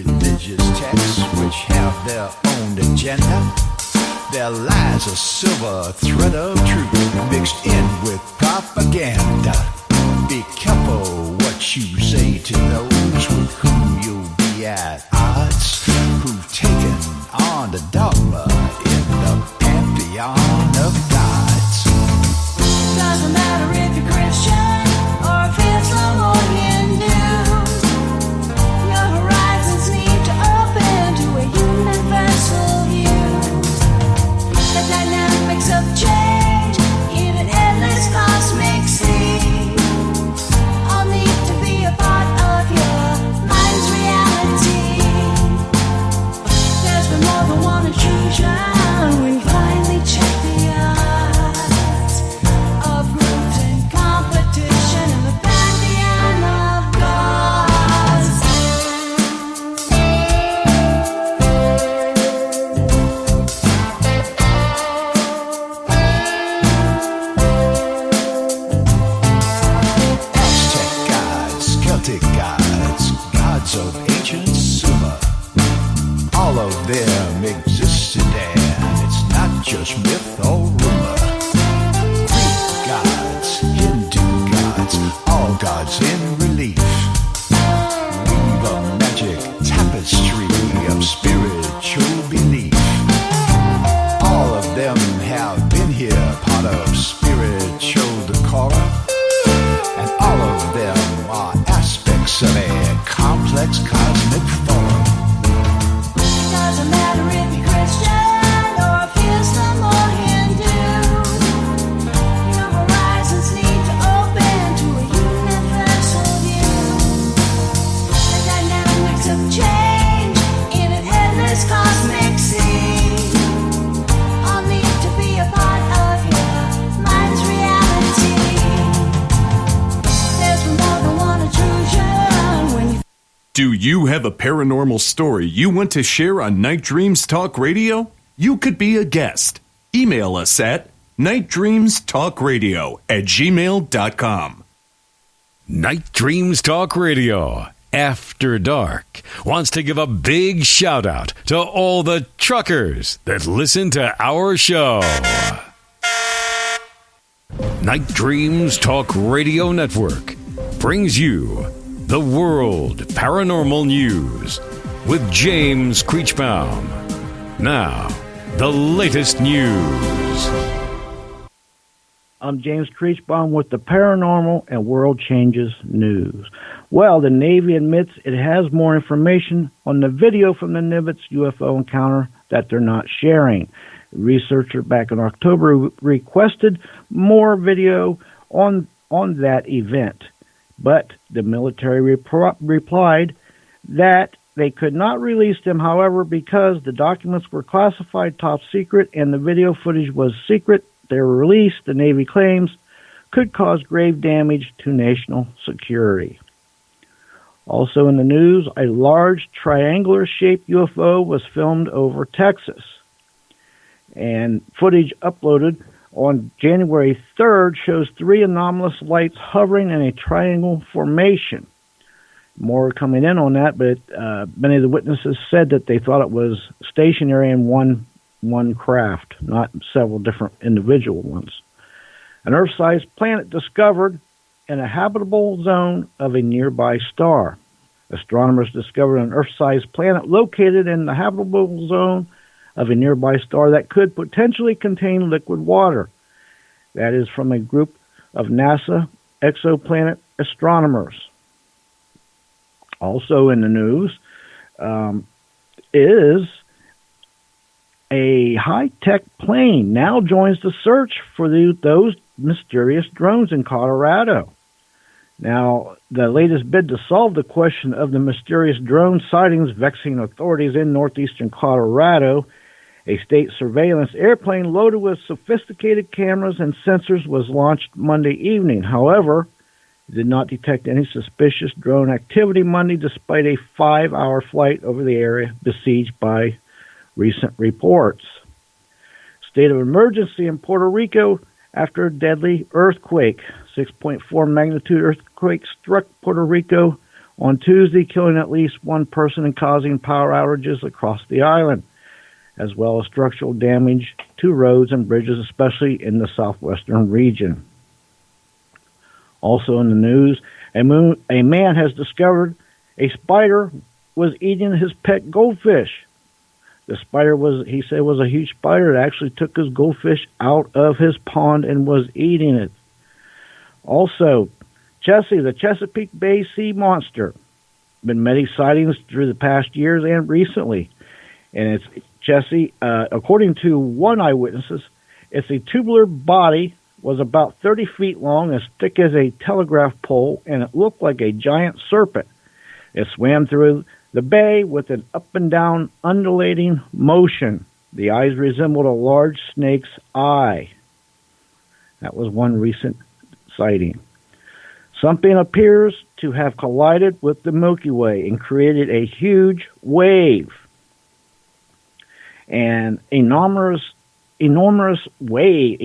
religious texts which have their own agenda. There lies a silver thread of truth mixed in with propaganda. Be careful what you say to those with whom you'll be at odds, who've taken on the dogma in the pantheon of gods. Doesn't matter if you're Christian or if Islam or Hindu. Your horizons need to open to a universal view. The dynamics of change in an endless cosmic sea all need to be a part of your mind's reality. There's been more than one intrusion. We finally check the odds of groups and competition in the pantheon of gods. Aztec gods, Celtic gods, gods of ancient Sumer. All of them existed, and it's not just myth or rumor. Greek gods, Hindu gods, all gods in relief. Weave a magic tapestry of spiritual belief. All of them have been here, part of spiritual decorum. And all of them are aspects of a complex cosmic form. Doesn't matter if you're Christian or if Islam or Hindu. Your horizons need to open to a universal view. The dynamics of change in an endless cosmic sea all need to be a part of your mind's reality. There's more than one intrusion when you Do you have a paranormal story you want to share on Night Dreams Talk Radio? You could be a guest. Email us at nightdreamstalkradio@gmail.com. Night Dreams Talk Radio, After Dark, wants to give a big shout out to all the truckers that listen to our show. Night Dreams Talk Radio Network brings you the World Paranormal News with James Creechbaum. Now, the latest news. I'm James Creechbaum with the Paranormal and World Changes News. Well, the Navy admits it has more information on the video from the Nimitz UFO encounter that they're not sharing. A researcher back in October requested more video on that event, but the military replied that they could not release them, however, because the documents were classified top secret and the video footage was secret. Their release, the Navy claims, could cause grave damage to national security. Also in the news, a large triangular-shaped UFO was filmed over Texas. And footage uploaded on January 3rd shows three anomalous lights hovering in a triangle formation. More coming in on that, but many of the witnesses said that they thought it was stationary in one craft, not several different individual ones. An Earth-sized planet discovered in a habitable zone of a nearby star. Astronomers discovered an Earth-sized planet located in the habitable zone of a nearby star that could potentially contain liquid water. That is from a group of NASA exoplanet astronomers. Also in the news is a high-tech plane now joins the search for those mysterious drones in Colorado. Now, the latest bid to solve the question of the mysterious drone sightings vexing authorities in northeastern Colorado, a state surveillance airplane loaded with sophisticated cameras and sensors was launched Monday evening. However, it did not detect any suspicious drone activity Monday despite a 5-hour flight over the area besieged by recent reports. State of emergency in Puerto Rico after a deadly earthquake. 6.4 magnitude earthquake struck Puerto Rico on Tuesday, killing at least one person and causing power outages across the island, as well as structural damage to roads and bridges, especially in the southwestern region. Also in the news, a man has discovered a spider was eating his pet goldfish. The spider was a huge spider that actually took his goldfish out of his pond and was eating it. Also, Chessie, the Chesapeake Bay sea monster. Been many sightings through the past years and recently. And it's Chessie, according to one eyewitness, it's a tubular body, was about 30 feet long, as thick as a telegraph pole, and it looked like a giant serpent. It swam through the bay with an up and down undulating motion. The eyes resembled a large snake's eye. That was one recent sighting. Something appears to have collided with the Milky Way and created a huge wave. An enormous wave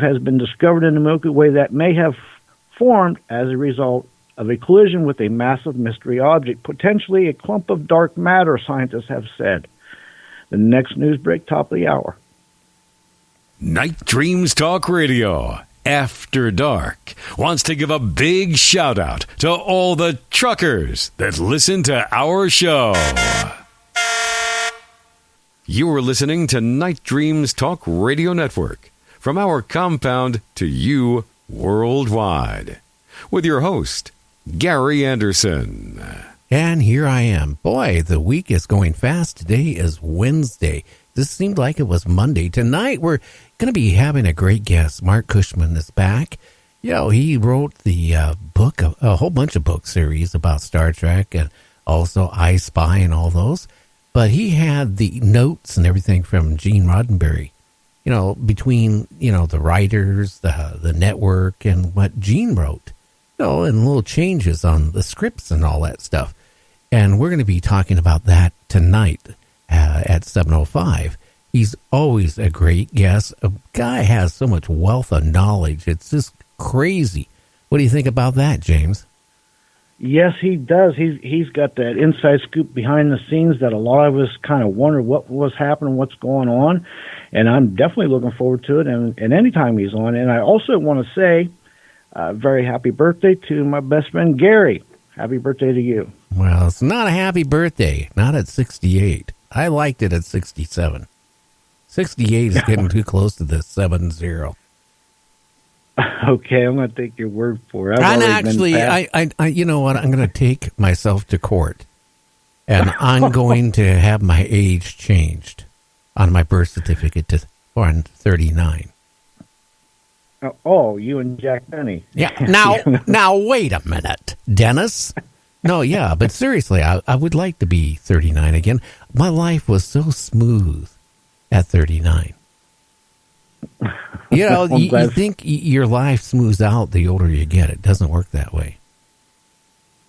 has been discovered in the Milky Way that may have formed as a result of a collision with a massive mystery object, potentially a clump of dark matter, scientists have said. The next news break, top of the hour. Night Dreams Talk Radio, After Dark, wants to give a big shout out to all the truckers that listen to our show. You are listening to Night Dreams Talk Radio Network, from our compound to you worldwide, with your host, Gary Anderson. And here I am. Boy, the week is going fast. Today is Wednesday. This seemed like it was Monday. Tonight, we're going to be having a great guest. Marc Cushman is back. You know, he wrote the book, a whole bunch of book series about Star Trek and also I Spy and all those. But he had the notes and everything from Gene Roddenberry, you know, between, you know, the writers, the network, and what Gene wrote, you know, and little changes on the scripts and all that stuff. And we're going to be talking about that tonight at 7:05. He's always a great guest. A guy has so much wealth of knowledge. It's just crazy. What do you think about that, James? Yes, he does. He's got that inside scoop behind the scenes that a lot of us kind of wonder what was happening, what's going on, and I'm definitely looking forward to it. And anytime he's on, and I also want to say, very happy birthday to my best friend Gary. Happy birthday to you. Well, it's not a happy birthday. Not at 68. I liked it at 67. 68 is getting too close to the 70. Okay, I'm going to take your word for it. And actually, I you know what? I'm going to take myself to court, and I'm going to have my age changed on my birth certificate to 39. Oh, you and Jack Benny. Yeah. Now, wait a minute, Dennis. No, yeah, but seriously, I would like to be 39 again. My life was so smooth at 39. You know, you think your life smooths out the older you get. It doesn't work that way.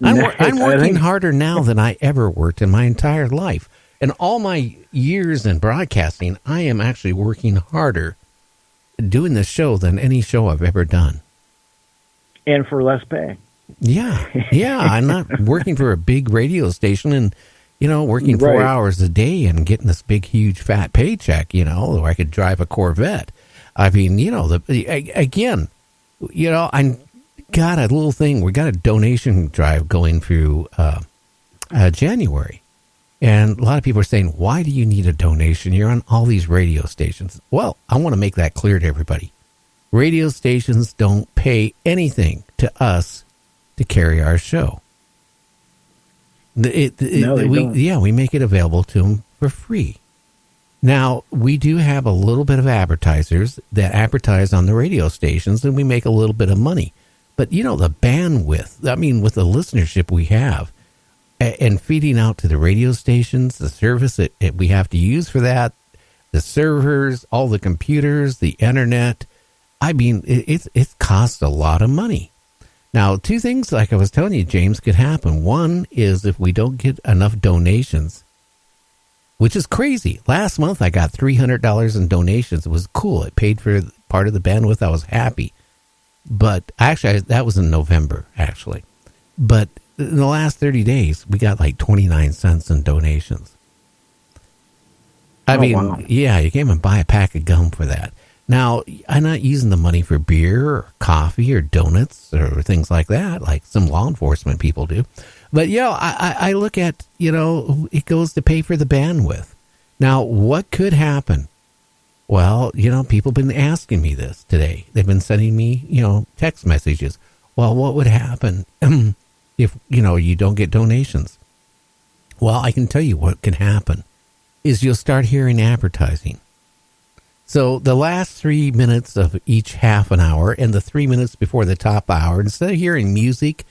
I'm working harder now than I ever worked in my entire life. In all my years in broadcasting, I am actually working harder doing this show than any show I've ever done. And for less pay. Yeah. I'm not working for a big radio station and, you know, working 4 hours a day and getting this big, huge, fat paycheck, you know, or I could drive a Corvette. I mean, you know, again, you know, I got a little thing. We got a donation drive going through January. And a lot of people are saying, why do you need a donation? You're on all these radio stations. Well, I want to make that clear to everybody. Radio stations don't pay anything to us to carry our show. We make it available to them for free. Now, we do have a little bit of advertisers that advertise on the radio stations, and we make a little bit of money. But, you know, the bandwidth, I mean, with the listenership we have, and feeding out to the radio stations, the service that we have to use for that, the servers, all the computers, the internet, I mean, it costs a lot of money. Now, two things, like I was telling you, James, could happen. One is if we don't get enough donations, which is crazy. Last month, I got $300 in donations. It was cool. It paid for part of the bandwidth. I was happy. But actually, that was in November, actually. But in the last 30 days, we got like 29 cents in donations. I mean, wow. yeah, you can't even buy a pack of gum for that. Now, I'm not using the money for beer or coffee or donuts or things like that, like some law enforcement people do. But, I look at, it goes to pay for the bandwidth. Now, what could happen? Well, people have been asking me this today. They've been sending me, text messages. Well, what would happen if, you don't get donations? Well, I can tell you what can happen is you'll start hearing advertising. So the last 3 minutes of each half an hour and the 3 minutes before the top hour, instead of hearing music,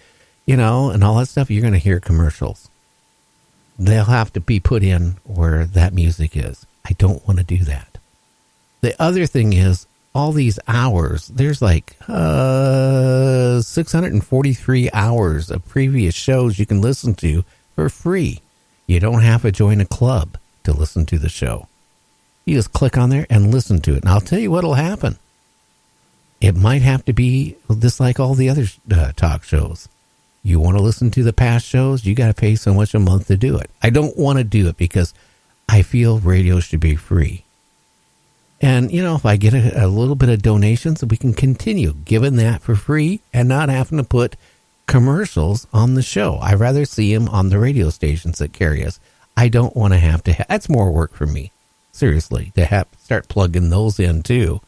and all that stuff, you're going to hear commercials. They'll have to be put in where that music is. I don't want to do that. The other thing is, all these hours, there's like 643 hours of previous shows you can listen to for free. You don't have to join a club to listen to the show. You just click on there and listen to it. And I'll tell you what'll happen. It might have to be just like all the other talk shows. You want to listen to the past shows, you got to pay so much a month to do it. I don't want to do it because I feel radio should be free. And, if I get a little bit of donations, we can continue giving that for free and not having to put commercials on the show. I'd rather see them on the radio stations that carry us. I don't want to have to. That's more work for me, seriously, to start plugging those in too,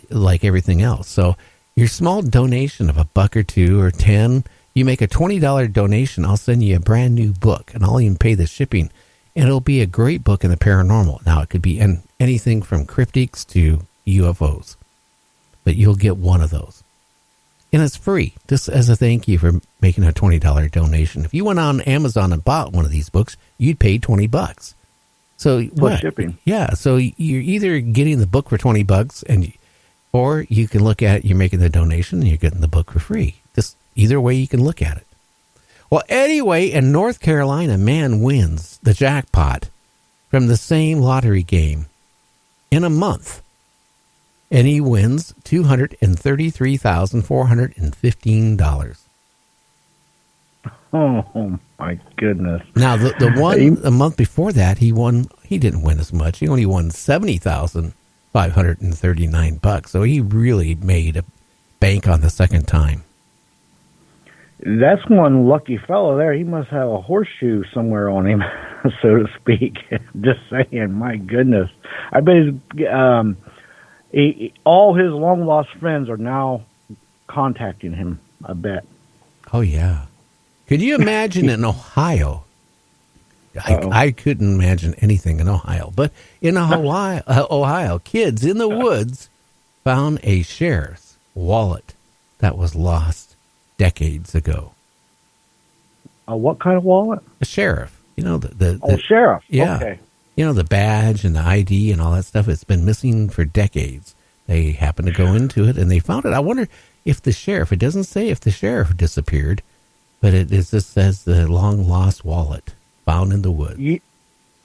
like everything else. So your small donation of $1 or $2 or $10, you make a $20 donation, I'll send you a brand new book, and I'll even pay the shipping. And it'll be a great book in the paranormal. Now, it could be anything from cryptids to UFOs, but you'll get one of those. And it's free, just as a thank you for making a $20 donation. If you went on Amazon and bought one of these books, you'd pay $20. So Plus shipping. Yeah, so you're either getting the book for $20, or you can look at you're making the donation and you're getting the book for free. Just either way you can look at it. Well, anyway, in North Carolina, a man wins the jackpot from the same lottery game in a month. And he wins $233,415. Oh, my goodness. Now, the one a month before that, he didn't win as much. He only won $70,539. So he really made a bank on the second time. That's one lucky fellow there. He must have a horseshoe somewhere on him, so to speak. Just saying, my goodness. I bet all his long-lost friends are now contacting him, I bet. Oh, yeah. Could you imagine in Ohio? I couldn't imagine anything in Ohio. But in Ohio, kids in the woods found a sheriff's wallet that was lost decades ago. What kind of wallet? A sheriff. The sheriff. Yeah. Okay. The badge and the ID and all that stuff. It's been missing for decades. They happened to go into it and they found it. I wonder if the sheriff, it doesn't say if the sheriff disappeared, but it just says the long lost wallet found in the woods.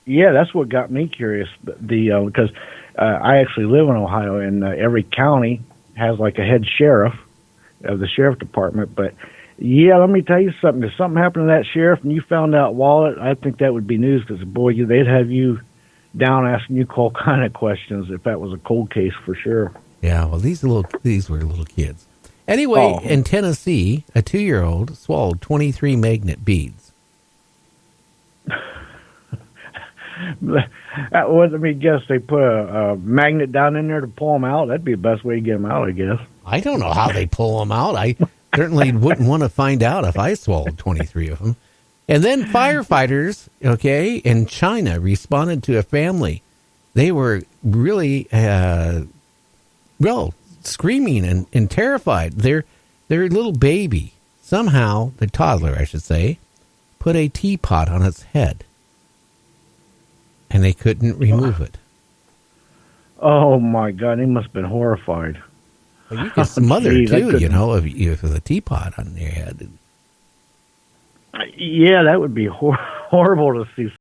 Yeah, that's what got me curious. Because I actually live in Ohio, and every county has like a head sheriff of the sheriff department. But yeah, let me tell you something. If something happened to that sheriff and you found that wallet, I think that would be news, because boy, they'd have you down asking you all kind of questions if that was a cold case for sure. Yeah, well, these were little kids. Anyway, in Tennessee, a 2-year-old swallowed 23 magnet beads. Let me guess, they put a magnet down in there to pull them out. That'd be the best way to get them out, I guess. I don't know how they pull them out. I certainly wouldn't want to find out if I swallowed 23 of them. And then firefighters, in China responded to a family. They were really, screaming and terrified. Their little baby, somehow, the toddler, I should say, put a teapot on its head. And they couldn't remove it. Oh, my God. They must have been horrified. Well, you could smother too, if with a teapot on your head. Yeah, that would be horrible to see